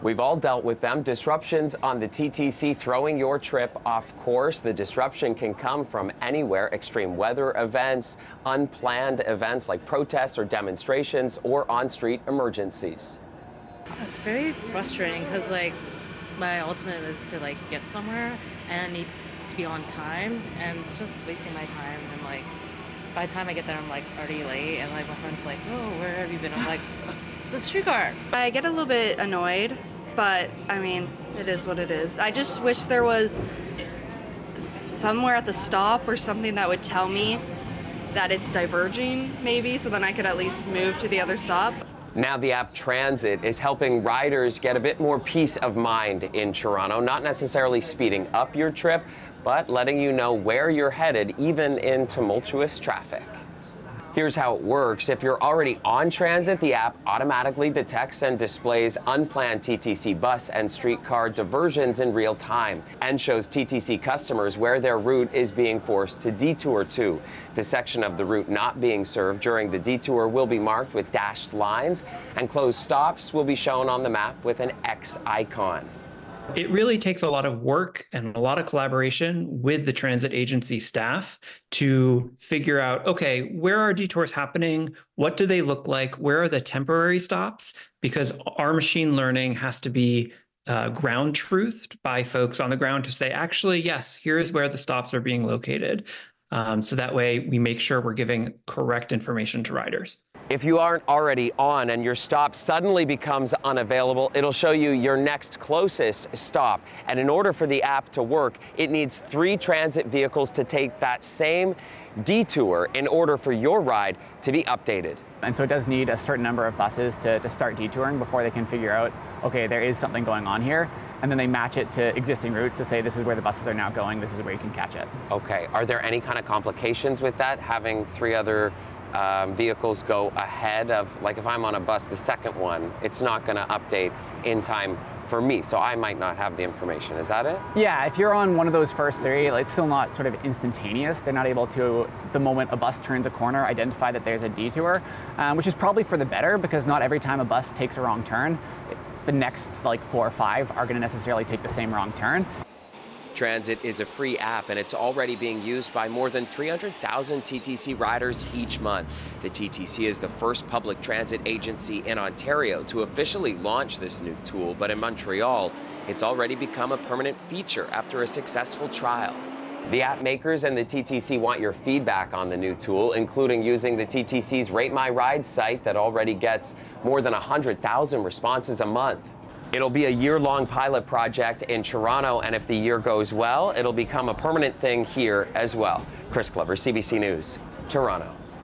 We've all dealt with them. Disruptions on the TTC throwing your trip off course. The disruption can come from anywhere: extreme weather events, unplanned events like protests or demonstrations, or on-street emergencies. It's very frustrating because my ultimate is to get somewhere and I need to be on time, and it's just wasting my time. And by the time I get there, I'm already late, and my friend's like, "Oh, where have you been?" I'm like, "The streetcar." I get a little bit annoyed, but I mean, it is what it is. I just wish there was somewhere at the stop or something that would tell me that it's diverging, maybe, so then I could at least move to the other stop. Now the app Transit is helping riders get a bit more peace of mind in Toronto, not necessarily speeding up your trip, but letting you know where you're headed, even in tumultuous traffic. Here's how it works. If you're already on Transit, the app automatically detects and displays unplanned TTC bus and streetcar diversions in real time and shows TTC customers where their route is being forced to detour to. The section of the route not being served during the detour will be marked with dashed lines, and closed stops will be shown on the map with an X icon. It really takes a lot of work and a lot of collaboration with the transit agency staff to figure out, okay, where are detours happening? What do they look like? Where are the temporary stops? Because our machine learning has to be ground truthed by folks on the ground to say, actually, yes, here's where the stops are being located. So that way we make sure we're giving correct information to riders. If you aren't already on and your stop suddenly becomes unavailable, it'll show you your next closest stop. And in order for the app to work, it needs 3 transit vehicles to take that same detour in order for your ride to be updated. And so it does need a certain number of buses to start detouring before they can figure out, okay, there is something going on here. And then they match it to existing routes to say, this is where the buses are now going, this is where you can catch it. Okay, are there any kind of complications with that, having 3 other vehicles go ahead of, if I'm on a bus, the second one, it's not going to update in time for me, so I might not have the information. Is that it? Yeah, if you're on one of those first 3, it's still not sort of instantaneous. They're not able to, the moment a bus turns a corner, identify that there's a detour, which is probably for the better, because not every time a bus takes a wrong turn, the next 4 or 5 are going to necessarily take the same wrong turn. Transit is a free app, and it's already being used by more than 300,000 TTC riders each month. The TTC is the first public transit agency in Ontario to officially launch this new tool, but in Montreal, it's already become a permanent feature after a successful trial. The app makers and the TTC want your feedback on the new tool, including using the TTC's Rate My Ride site that already gets more than 100,000 responses a month. It'll be a year-long pilot project in Toronto, and if the year goes well, it'll become a permanent thing here as well. Chris Glover, CBC News, Toronto.